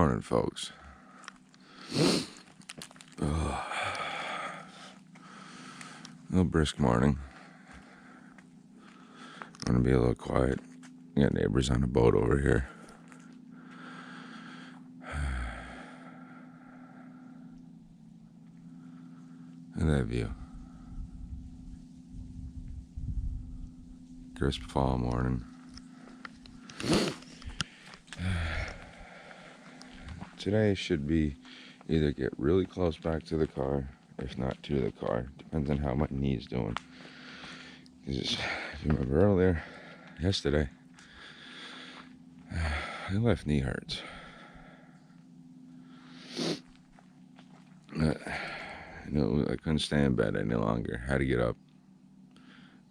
Morning, folks. A little brisk morning. I'm gonna be a little quiet. I got neighbors on a boat over here. Look at that view. Crisp fall morning. Today should be either get really close back to the car, if not to the car. Depends on how my knee's doing. Because if you remember earlier, yesterday, my left knee hurts. I couldn't stay in bed any longer. Had to get up,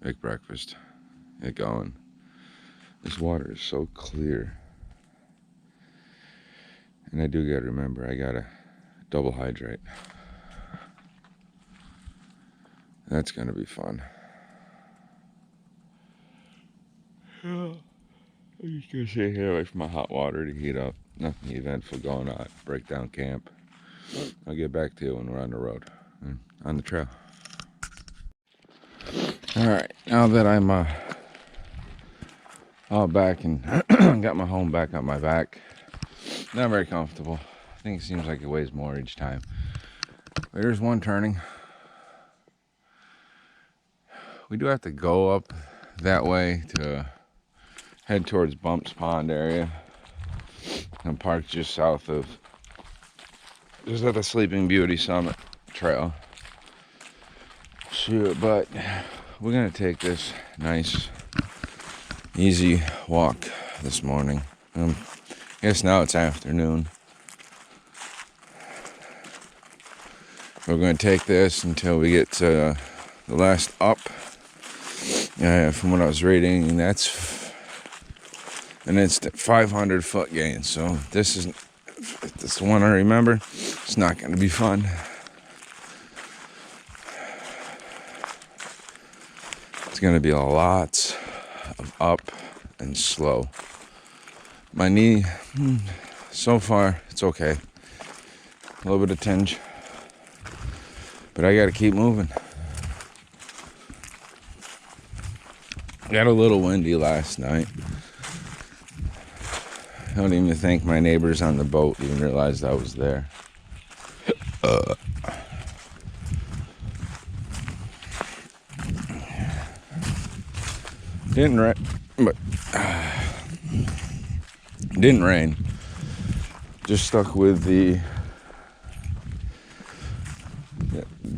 make breakfast, get going. This water is so clear. And I do gotta remember, I gotta double hydrate. That's gonna be fun. I'm just gonna sit here, wait for my hot water to heat up. Nothing eventful going on. Breakdown camp. I'll get back to you when we're on the road, on the trail. Alright, now that I'm all back and got my home back on my back, not very comfortable. I think it seems like it weighs more each time. But there's one turning. We do have to go up that way to head towards Bumps Pond area. I'm parked just south of, just at the Sleeping Beauty Summit Trail. Shoot, but we're gonna take this nice, easy walk this morning. I guess now it's afternoon. We're going to take this until we get to the last up. From what I was reading, that's an instant 500 foot gain. So this is the one I remember. It's not going to be fun. It's going to be a lot of up and slow. My knee, so far, it's okay. A little bit of tinge. But I gotta keep moving. Got a little windy last night. I don't even think my neighbors on the boat even realized I was there. Didn't rain. Just stuck with the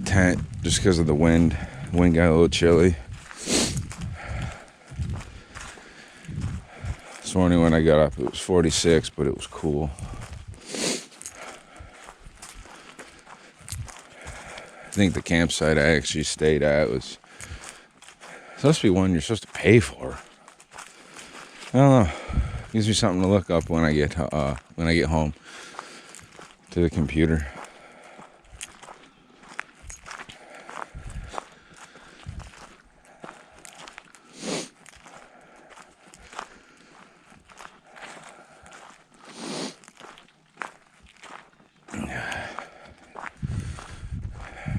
tent just because of the wind. Wind got a little chilly. This morning when I got up, it was 46, but it was cool. I think the campsite I actually stayed at was supposed to be one you're supposed to pay for. I don't know. Gives me something to look up when I get home to the computer.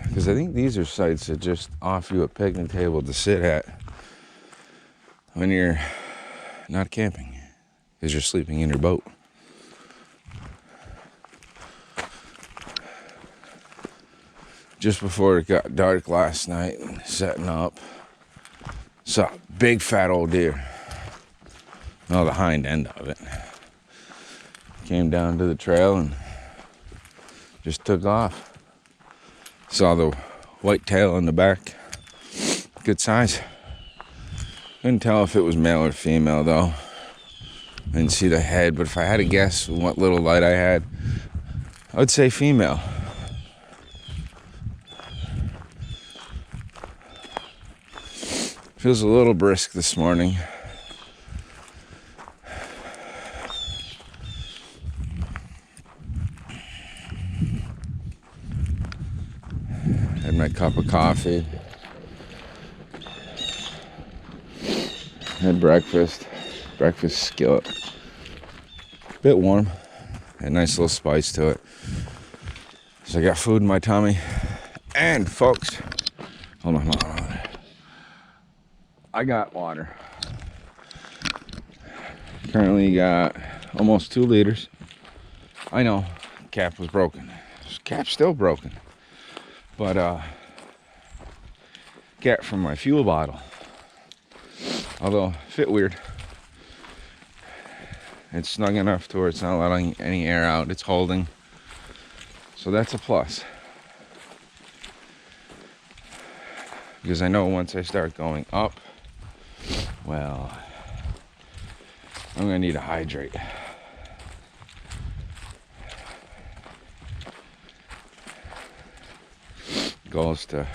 Because I think these are sites that just offer you a picnic table to sit at when you're not camping. Because you're sleeping in your boat. Just before it got dark last night, setting up, saw a big fat old deer. Well, the hind end of it. Came down to the trail and just took off. Saw the white tail in the back. Good size. Couldn't tell if it was male or female though. I didn't see the head, but if I had to guess what little light I had, I would say female. Feels a little brisk this morning. Had my cup of coffee. Had breakfast skillet. Bit warm. a nice little spice to it. So I got food in my tummy. And folks, hold on. I got water. Currently got almost 2 liters. I know, cap was broken. Cap's still broken. But get from my fuel bottle. Although fit weird. It's snug enough to where it's not letting any air out. It's holding. So that's a plus. Because I know once I start going up, well, I'm gonna need to hydrate. Goes to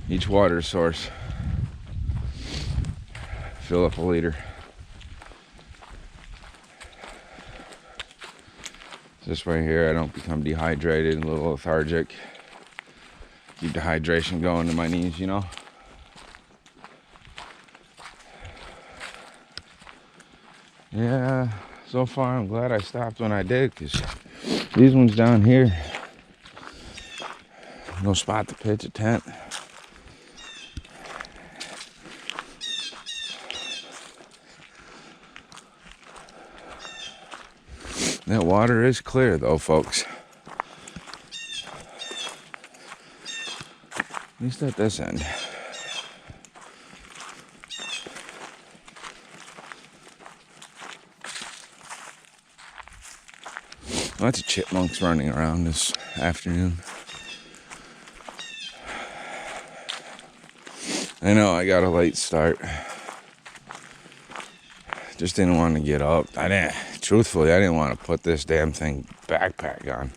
each water source, fill up a liter. This way here I don't become dehydrated, a little lethargic. Keep the hydration going to my knees, you know. Yeah, so far I'm glad I stopped when I did, because these ones down here, no spot to pitch a tent. That water is clear though, folks. At least at this end. Lots of chipmunks running around this afternoon. I know I got a late start. Just didn't want to get up. Truthfully, I didn't want to put this damn thing backpack on.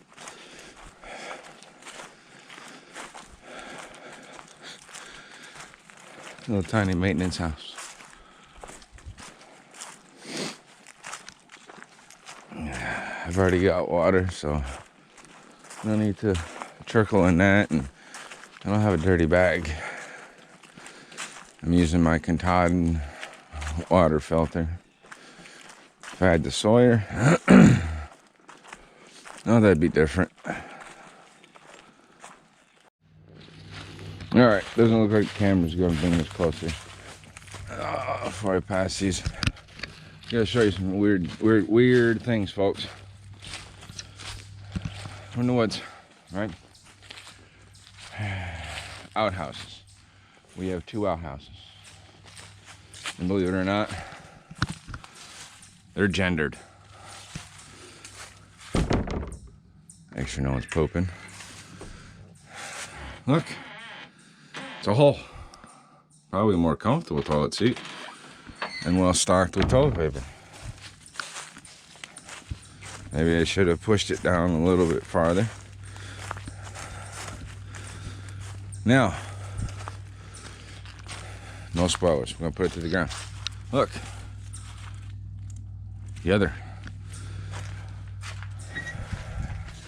Little tiny maintenance house. I've already got water, so no need to trickle in that, and I don't have a dirty bag. I'm using my Katahdin water filter. If I had the Sawyer, no, that'd be different. Alright, doesn't look like the camera's going to bring this closer. Before I pass these, I gotta show you some weird things, folks. We're in the woods, right? Outhouses. We have 2 outhouses. And believe it or not, they're gendered. Make sure no one's pooping. Look, it's a hole. Probably a more comfortable toilet seat and well stocked with toilet paper. Maybe I should have pushed it down a little bit farther. Now, no spoilers. We're gonna put it to the ground. Look, the other.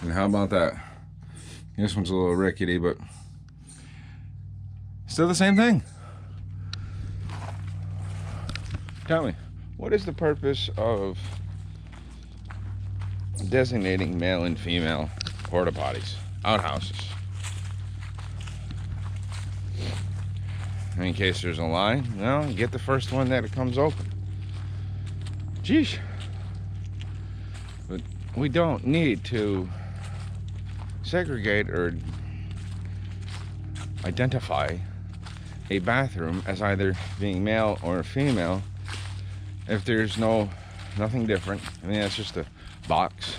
And how about that? This one's a little rickety, but still the same thing. Tell me, what is the purpose of designating male and female porta potties, outhouses? In case there's a line, no, get the first one that it comes open. Geesh. But we don't need to segregate or identify a bathroom as either being male or female if there's nothing different. I mean, that's just a box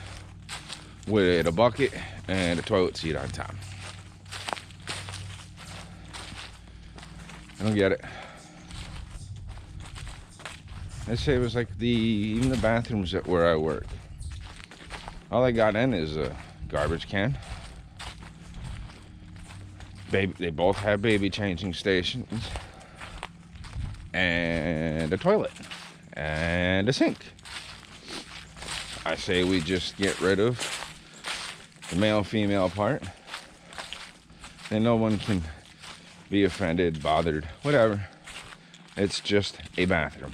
with a bucket and a toilet seat on top. I don't get it. Let's say it was like even the bathrooms at where I work. All I got in is a garbage can. They both have baby changing stations and a toilet and a sink. I say we just get rid of the male-female part. Then no one can be offended, bothered, whatever. It's just a bathroom.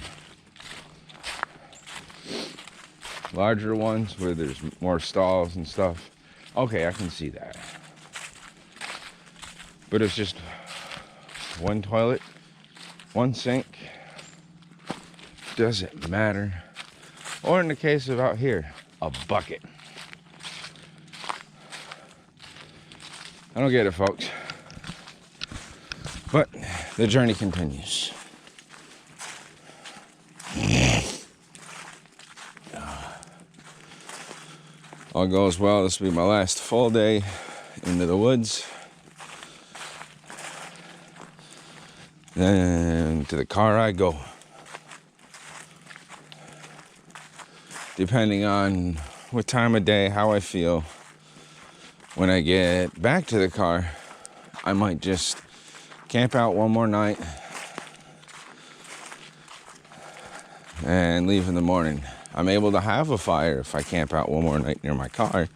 larger ones where there's more stalls and stuff, okay, I can see that. But it's just one toilet, one sink, doesn't matter. Or in the case of out here, a bucket. I don't get it, folks. But the journey continues. All goes well. This will be my last full day into the woods. Then to the car I go. Depending on what time of day, how I feel. When I get back to the car, I might just camp out one more night and leave in the morning. I'm able to have a fire if I camp out one more night near my car,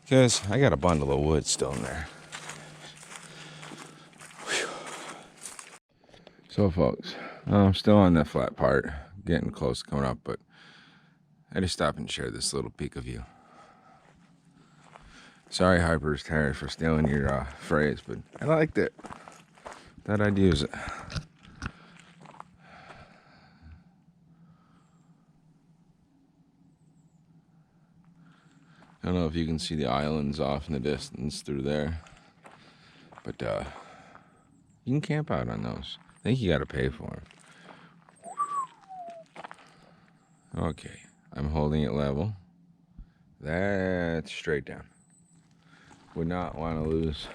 because I got a bundle of wood still in there. Whew. So folks, I'm still on that flat part, getting close to coming up, but I just stop and share this little peek of view. Sorry, Hyper's Terry, for stealing your phrase, but I liked it. Thought I'd use it. I don't know if you can see the islands off in the distance through there, but you can camp out on those. I think you got to pay for them. Okay, I'm holding it level. That's straight down. Would not want to lose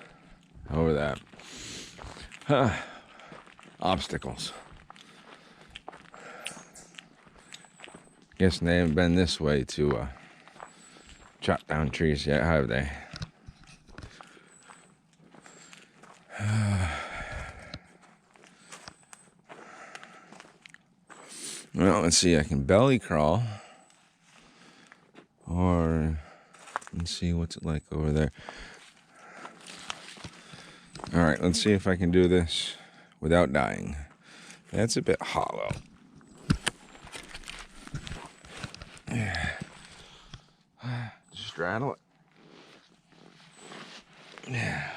over that. Obstacles. Guessing they haven't been this way to chop down trees yet, have they? Well, let's see. I can belly crawl, or let's see what's it like over there. All right, let's see if I can do this without dying. That's a bit hollow. Straddle it. Yeah.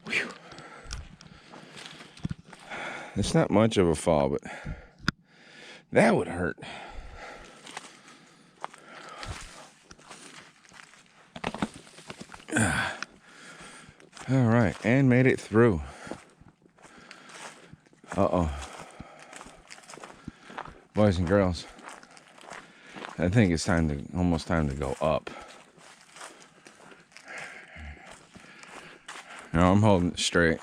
Whew. It's not much of a fall, but that would hurt. All right, and made it through. Uh-oh. Boys and girls, I think it's almost time to go up. No, I'm holding it straight.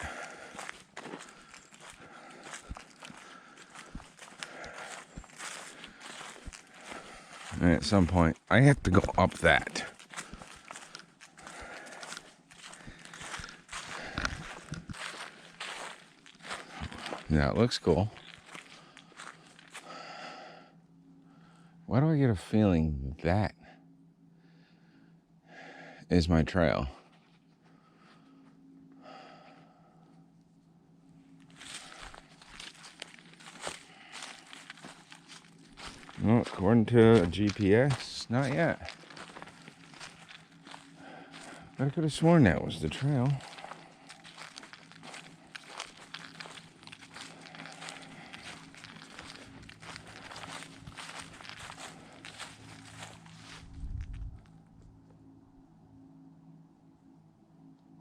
And at some point, I have to go up that. Yeah, it looks cool. Why do I get a feeling that is my trail? Well, according to a GPS, not yet. But I could have sworn that was the trail.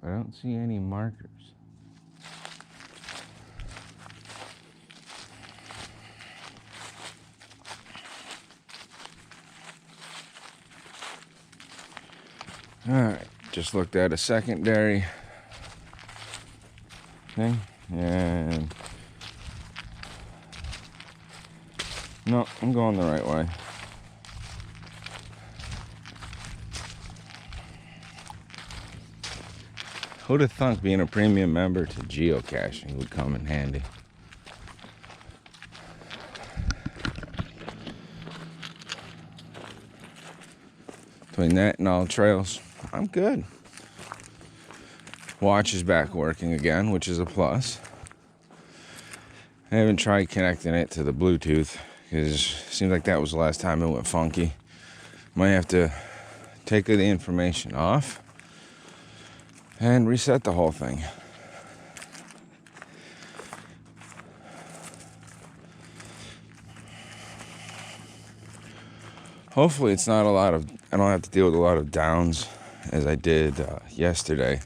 I don't see any markers. Alright, just looked at a secondary thing, and no, I'm going the right way. Who'd have thunk being a premium member to geocaching would come in handy? Between that and all trails, I'm good. Watch is back working again, which is a plus. I haven't tried connecting it to the Bluetooth because it seems like that was the last time it went funky. Might have to take the information off and reset the whole thing. Hopefully it's not I don't have to deal with a lot of downs as I did yesterday,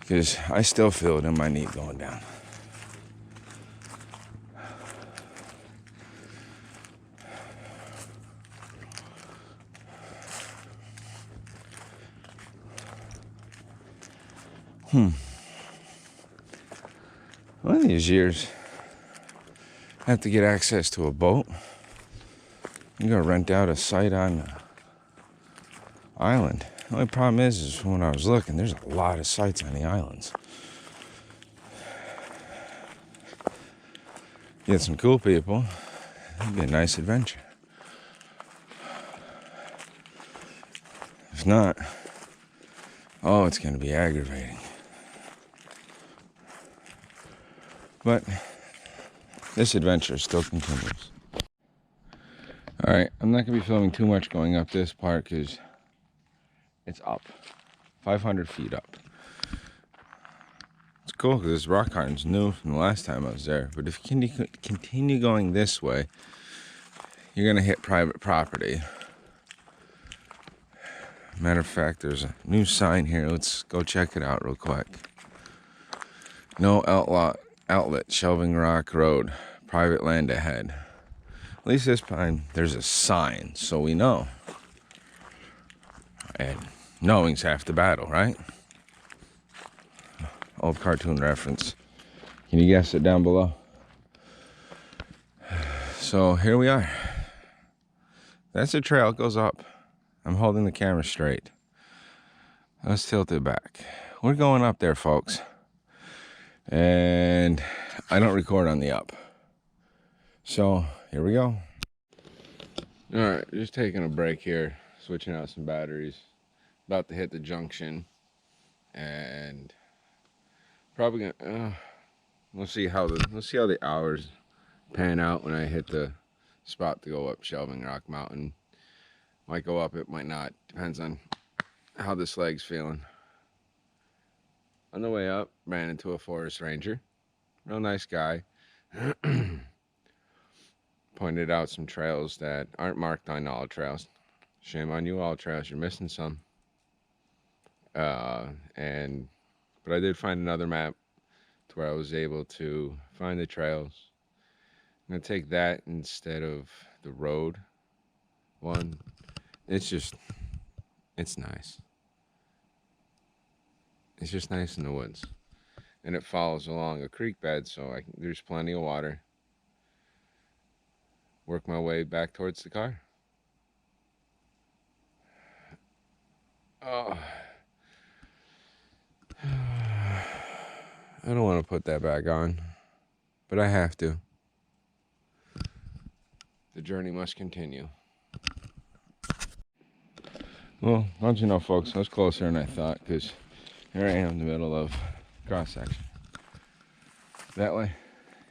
because I still feel it in my knee going down. One of these years, I have to get access to a boat. I'm gonna rent out a site on the island. The only problem is when I was looking, there's a lot of sites on the islands. Get some cool people. It'd be a nice adventure. If not, oh, it's gonna be aggravating. But this adventure still continues. Alright, I'm not going to be filming too much going up this part because it's up. 500 feet up. It's cool because this rock garden's new from the last time I was there. But if you continue going this way, you're going to hit private property. Matter of fact, there's a new sign here. Let's go check it out real quick. No outlet, Shelving Rock Road. Private land ahead. At least this time there's a sign, so we know. And knowing's half the battle, right? Old cartoon reference. Can you guess it down below? So here we are. That's the trail, it goes up. I'm holding the camera straight. Let's tilt it back. We're going up there, folks. And I don't record on the up. So here we go. All right, just taking a break here, switching out some batteries. About to hit the junction, and probably gonna. We'll see how the hours pan out when I hit the spot to go up Shelving Rock Mountain. Might go up, it might not. Depends on how this leg's feeling. On the way up, ran into a forest ranger. Real nice guy. Pointed out some trails that aren't marked on all trails. Shame on you, all trails, you're missing some. But I did find another map to where I was able to find the trails. I'm gonna take that instead of the road one. It's nice. It's just nice in the woods. And it follows along a creek bed, so there's plenty of water. Work my way back towards the car. Oh. I don't want to put that back on, but I have to. The journey must continue. Well, don't you know, folks, I was closer than I thought, because here I am in the middle of cross section. That way,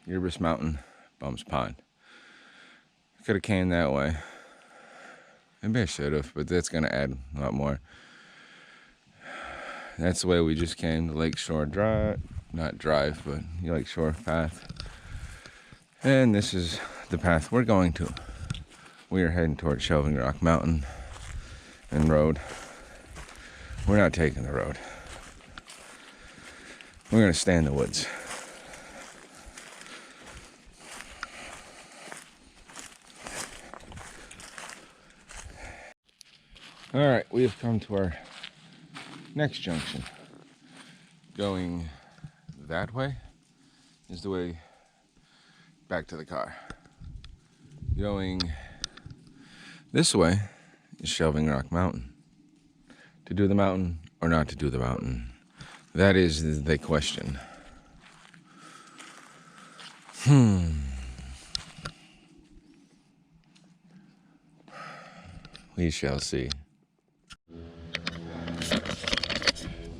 Yerbus Mountain, Bums Pond. Could have came that way. Maybe I should have, but that's going to add a lot more. That's the way we just came, the Lakeshore Drive. Not drive, but the Lakeshore path. And this is the path we're going to. We are heading towards Shelving Rock Mountain and road. We're not taking the road. We're going to stay in the woods. All right, we have come to our next junction. Going that way is the way back to the car. Going this way is Shelving Rock Mountain. To do the mountain or not to do the mountain? That is the question. We shall see.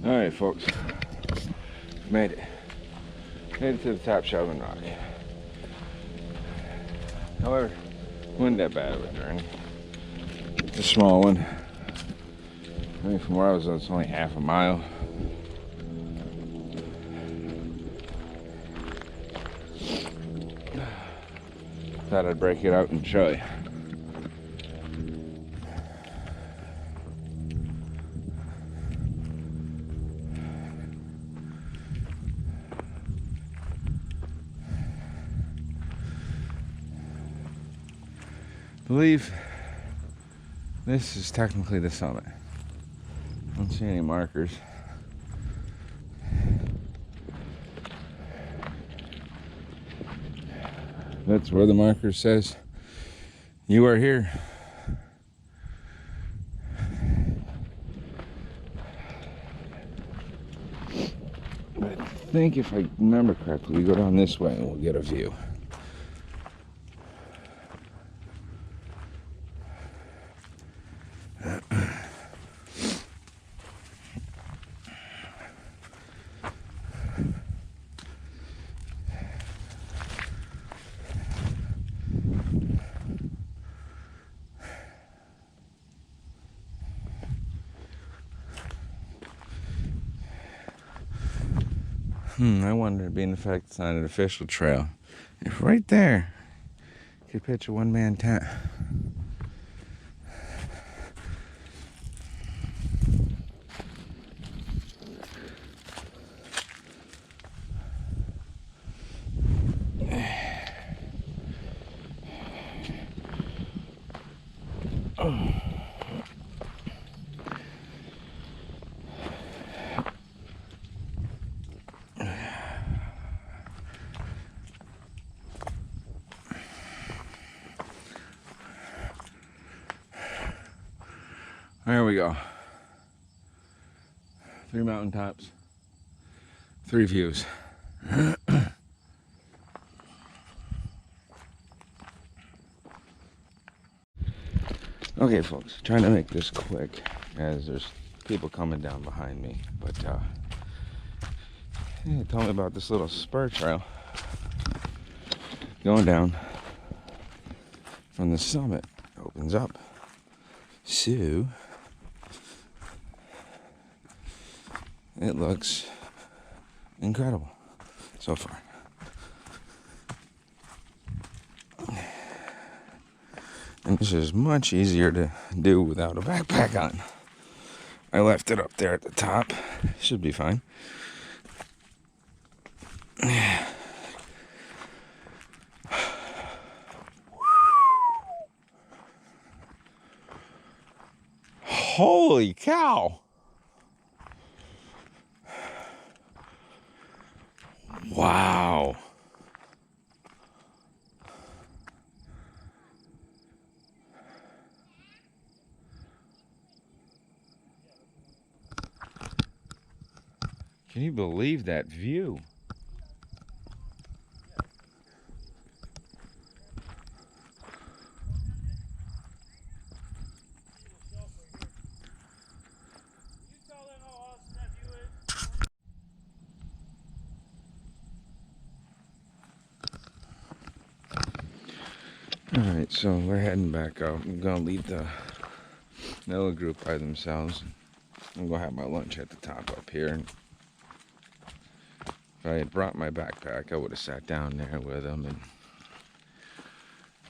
All right, folks. Made it. Made it to the top Shelving Rock. However, wasn't that bad of a journey. It's a small one. I mean, from where I was, it's only half a mile. Thought I'd break it out and show you. I believe this is technically the summit. I don't see any markers. That's where the marker says you are here. But I think if I remember correctly, we go down this way and we'll get a view. I wonder, being the fact it's not an official trail, if right there you could pitch a one-man tent. There we go. 3 mountaintops, 3 views. Okay, folks, trying to make this quick as there's people coming down behind me. But yeah, tell me about this little Spur Trail going down from the summit. Opens up. So it looks incredible so far. And this is much easier to do without a backpack on. I left it up there at the top. Should be fine. Holy cow! Wow. Can you believe that view? Alright, so we're heading back out. I'm gonna leave the little group by themselves. I'm gonna have my lunch at the top up here. If I had brought my backpack, I would have sat down there with them, and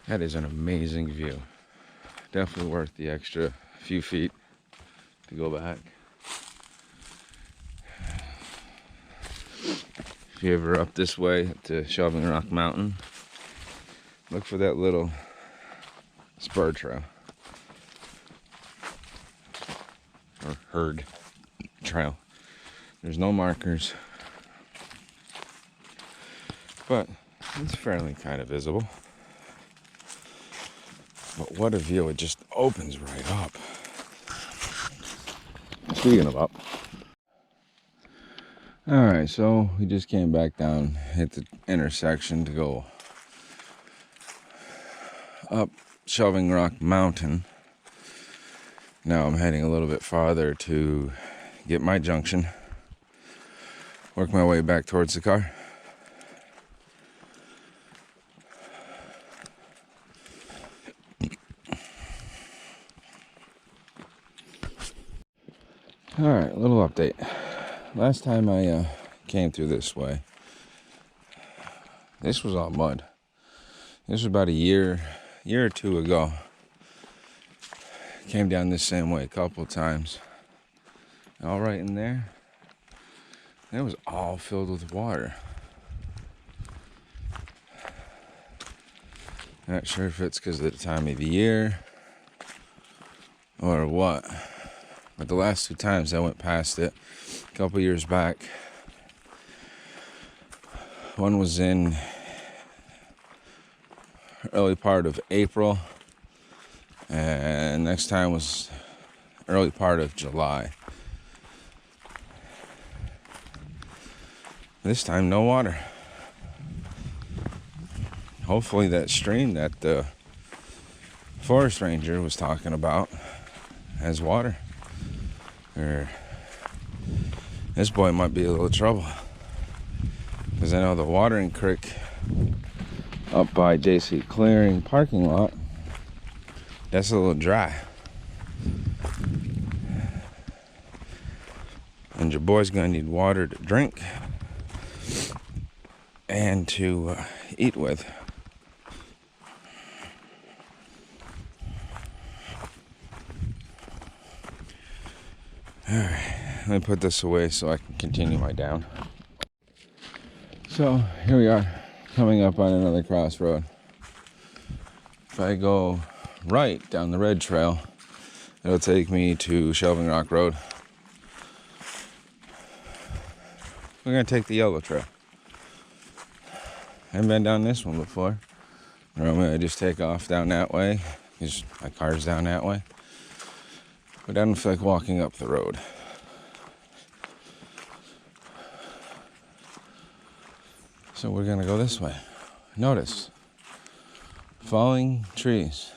that is an amazing view. Definitely worth the extra few feet to go back. If you're ever up this way to Shelving Rock Mountain, look for that little Spur Trail or herd trail. There's no markers, but it's fairly kind of visible. But what a view, it just opens right up. Speaking of up. Alright, so we just came back down, hit the intersection to go up Shelving Rock Mountain. Now I'm heading a little bit farther to get my Junction. work my way back towards the car. All right, little update. Last time I came through this way, this was all mud. This was about a year or two ago. Came down this same way a couple times. All right in there. And it was all filled with water. Not sure if it's because of the time of the year or what. But the last two times I went past it, a couple years back, one was in early part of April, and next time was early part of July. This time, no water. Hopefully that stream that the forest ranger was talking about has water. Or this boy might be a little trouble. Because I know the watering creek up by JC Clearing parking lot, that's a little dry. And your boy's gonna need water to drink and to eat with. Alright, let me put this away so I can continue my down. So here we are, coming up on another crossroad. If I go right down the red trail, it'll take me to Shelving Rock Road. We're gonna take the yellow trail. I haven't been down this one before. Normally I just take off down that way, because my car's down that way. But I don't feel like walking up the road. So we're gonna go this way. Notice, falling trees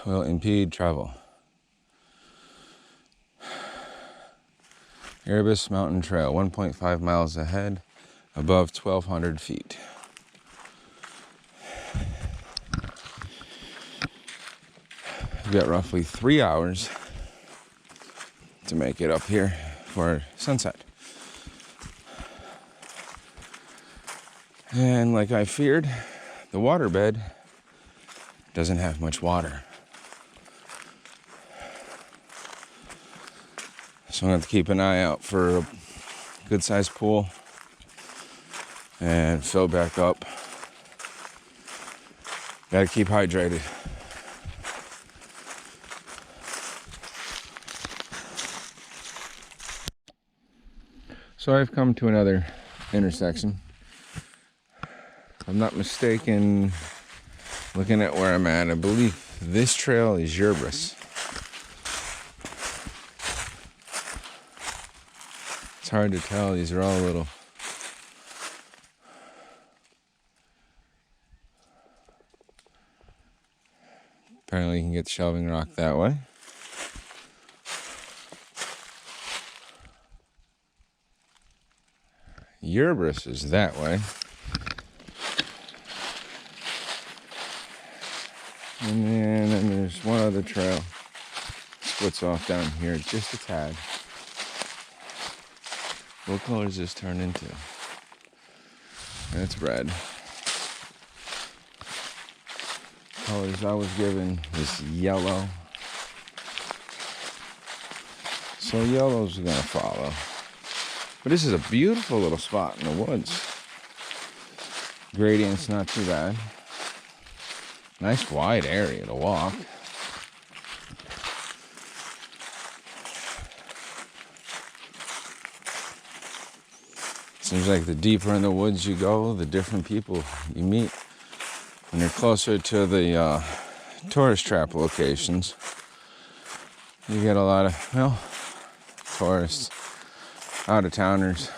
will impede travel. Erebus Mountain Trail, 1.5 miles ahead, above 1,200 feet. We've got roughly 3 hours to make it up here for sunset. And like I feared, the waterbed doesn't have much water. So I'm going to have to keep an eye out for a good sized pool and fill back up. Gotta keep hydrated. So I've come to another intersection. If I'm not mistaken, looking at where I'm at, I believe this trail is Erebus. It's hard to tell, these are all little apparently you can get Shelving Rock that way. Erebus is that way. And then there's one other trail. Splits off down here just a tad. What color does this turn into? It's red. Colors I was given is yellow. So yellow's gonna follow. But this is a beautiful little spot in the woods. Gradient's not too bad. Nice wide area to walk. Seems like the deeper in the woods you go, the different people you meet. When you're closer to the tourist trap locations, you get a lot of, well, tourists, out-of-towners.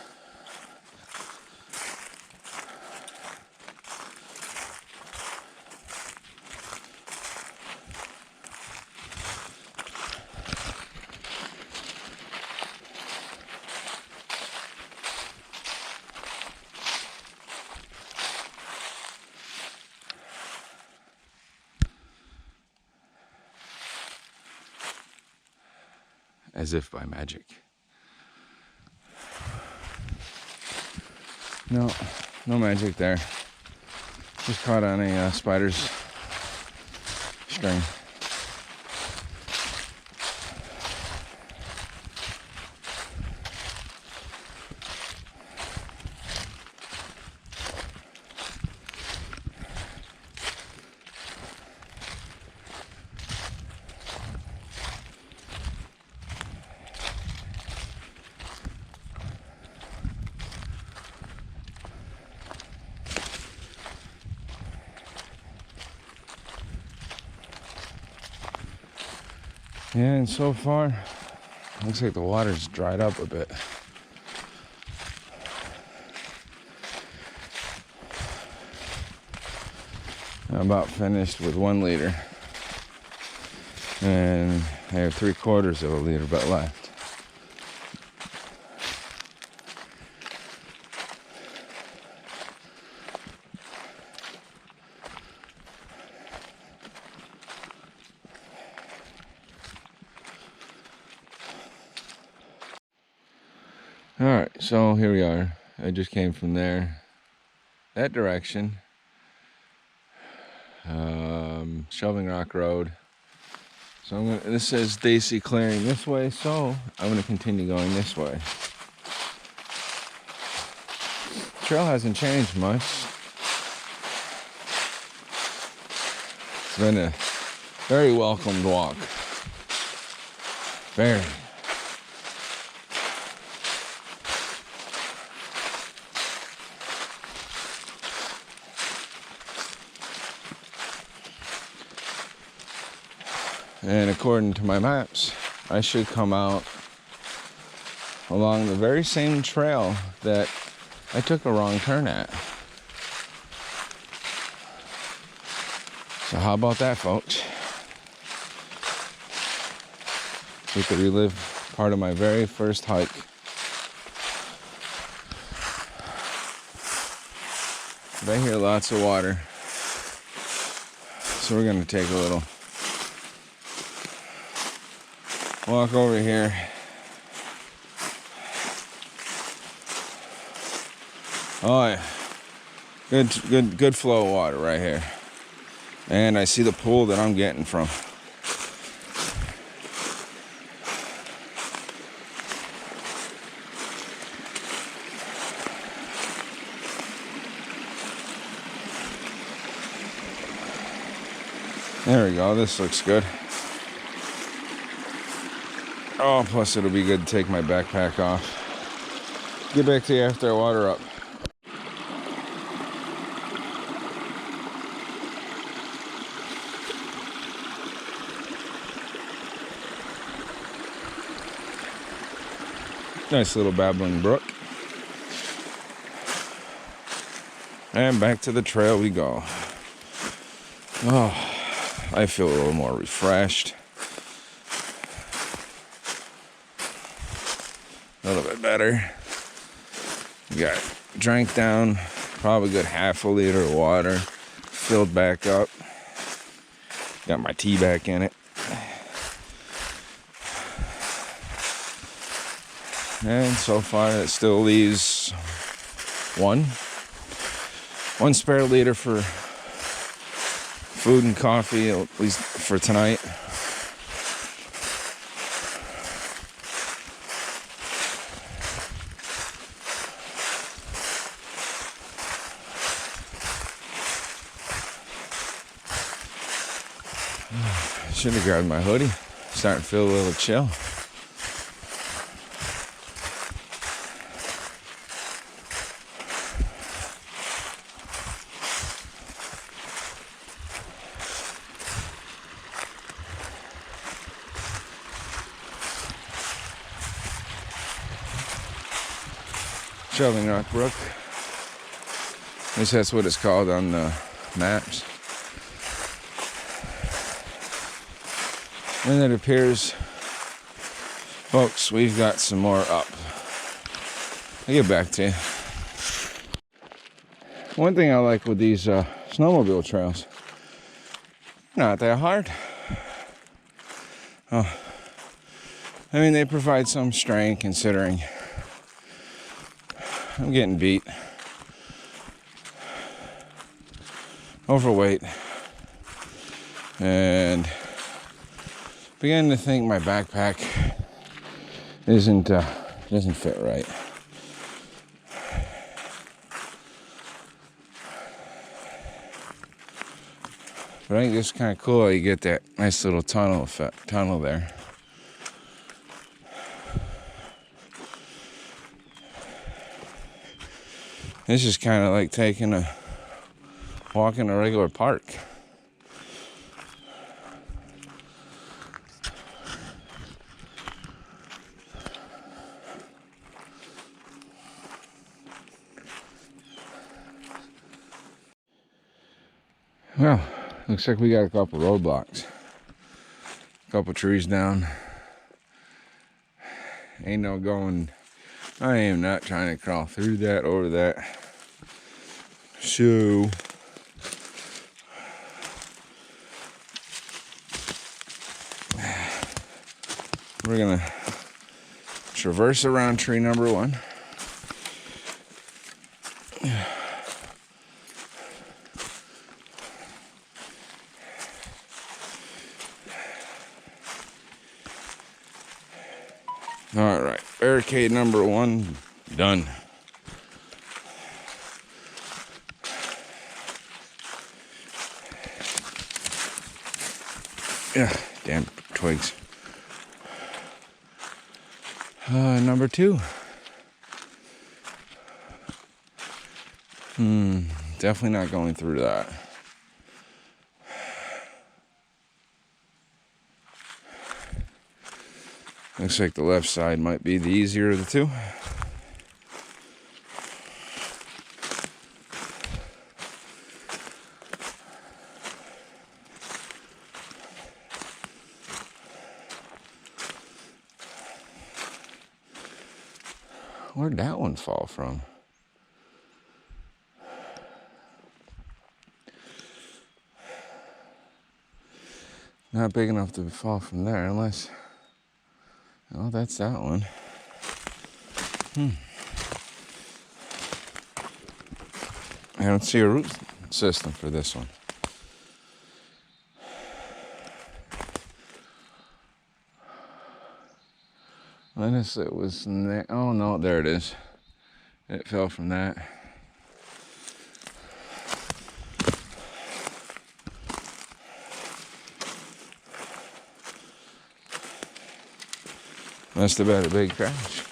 as if by magic. No magic there. Just caught on a spider's string. Yeah, and so far, looks like the water's dried up a bit. I'm about finished with 1 liter. And I have 3/4 of a liter but left. Alright, so here we are. I just came from there, that direction, Shelving Rock Road. So this says Daisy clearing this way, so I'm going to continue going this way. Trail hasn't changed much. It's been a very welcomed walk. Very. And according to my maps, I should come out along the very same trail that I took a wrong turn at. So how about that, folks? We could relive part of my very first hike. But I hear lots of water. So we're going to take a little walk over here. Oh yeah, good flow of water right here. And I see the pool that I'm getting from. There we go, this looks good. Oh, plus it'll be good to take my backpack off. Get back to you after I water up. Nice little babbling brook. And back to the trail we go. Oh, I feel a little more refreshed. A little bit better. Drank down probably a good half a liter of water. Filled back up. Got my tea back in it. And so far it still leaves one spare liter for food and coffee, at least for tonight. Should have grabbed my hoodie. Starting to feel a little chill. Shelving Rock Brook. At least that's what it's called on the maps. And it appears, folks, we've got some more up. I'll get back to you. One thing I like with these snowmobile trails, not that hard. Oh, I mean, they provide some strain considering I'm getting beat, overweight, and beginning to think my backpack doesn't fit right. But I think it's kind of cool. You get that nice little tunnel there. This is kind of like taking a walk in a regular park. Well, looks like we got a couple roadblocks. A couple trees down. Ain't no going. I am not trying to crawl through that, over that. So we're gonna traverse around tree number 1. All right, barricade number 1 done. Yeah, damn twigs. Number 2. Definitely not going through that. Looks like the left side might be the easier of the two. Where'd that one fall from? Not big enough to fall from there unless... Oh, that's that one. I don't see a root system for this one. Unless it was in there. Oh no, there it is. It fell from that. Must have been a big crash.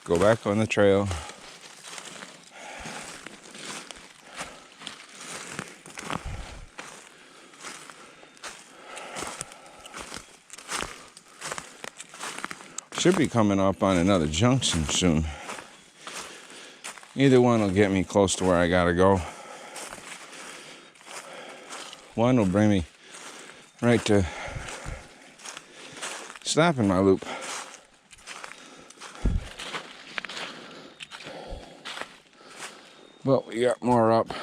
Go back on the trail. Should be coming up on another junction soon. Either one will get me close to where I gotta go. One will bring me right to stopping my loop. But we got more up.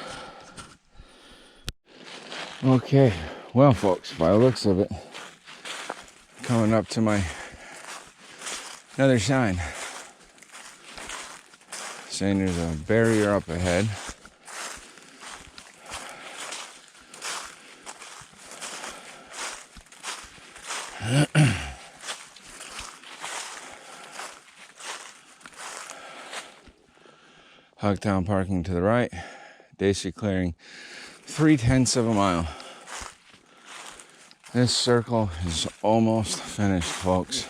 Okay, well folks, by the looks of it, coming up to my another sign saying there's a barrier up ahead. Hogtown parking to the right. Daisy clearing 3/10 of a mile. This circle is almost finished, folks.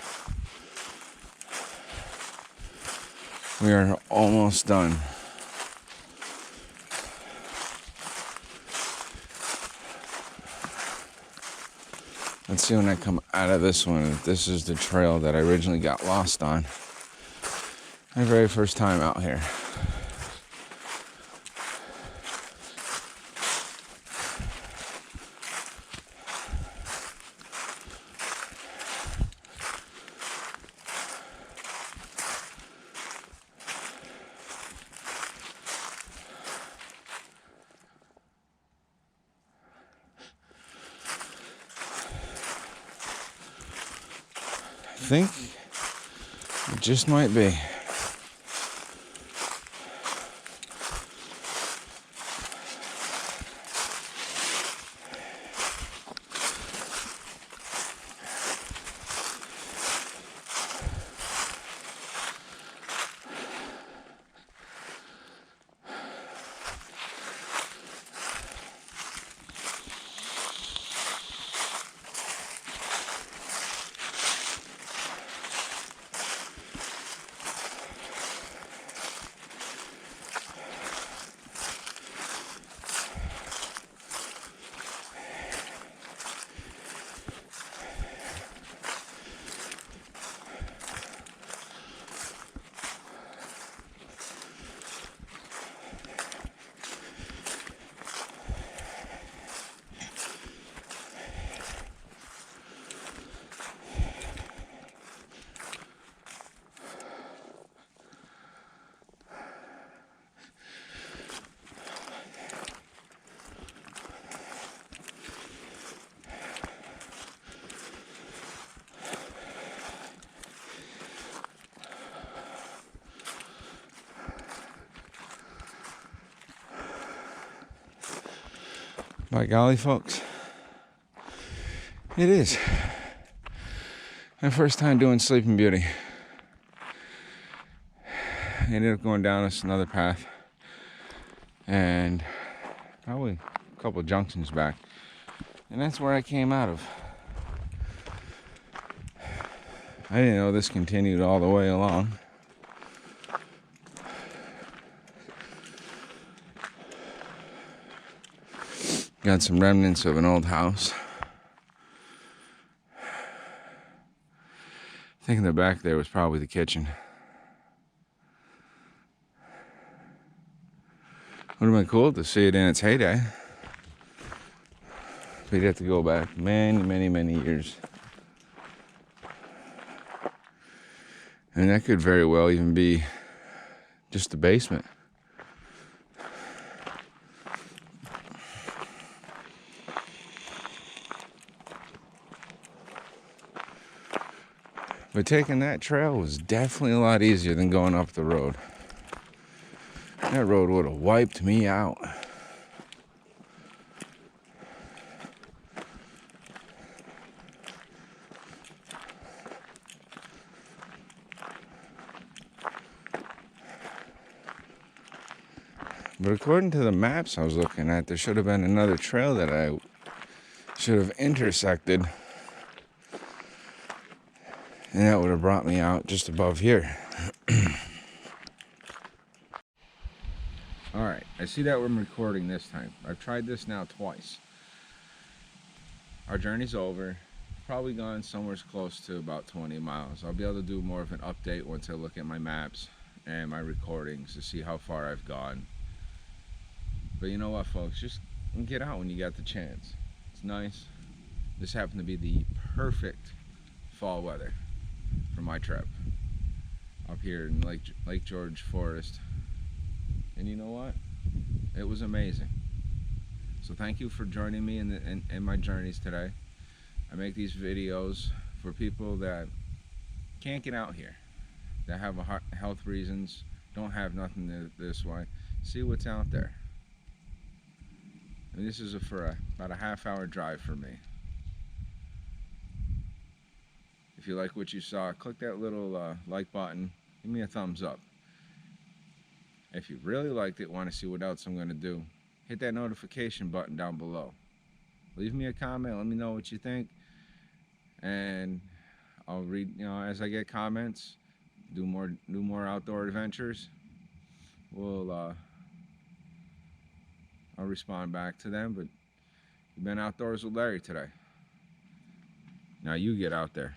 We are almost done. Let's see when I come out of this one. If this is the trail that I originally got lost on. My very first time out here. think it just might be. By golly, folks, it is my first time doing Sleeping Beauty. I ended up going down another path, and probably a couple of junctions back, and that's where I came out of. I didn't know this continued all the way along. Got some remnants of an old house. I think in the back there was probably the kitchen. Would have been cool to see it in its heyday. But you'd have to go back many years. And that could very well even be just the basement. But taking that trail was definitely a lot easier than going up the road. That road would have wiped me out. But according to the maps I was looking at, there should have been another trail that I should have intersected. And that would have brought me out just above here. Alright, I see that we're recording this time. I've tried this now twice. Our journey's over. Probably gone somewhere close to about 20 miles. I'll be able to do more of an update once I look at my maps and my recordings to see how far I've gone. But you know what, folks? Just get out when you got the chance. It's nice. This happened to be the perfect fall weather for my trip up here in Lake George Forest. And you know what? It was amazing. So thank you for joining me in my journeys today. I make these videos for people that can't get out here, that have health reasons, don't have nothing this way. See what's out there. And this is for about a half-hour drive for me. If you like what you saw, click that little like button. Give me a thumbs up. If you really liked it, want to see what else I'm going to do, hit that notification button down below. Leave me a comment. Let me know what you think. And I'll read, as I get comments, do more outdoor adventures. I'll respond back to them. But you've been outdoors with Larry today. Now you get out there.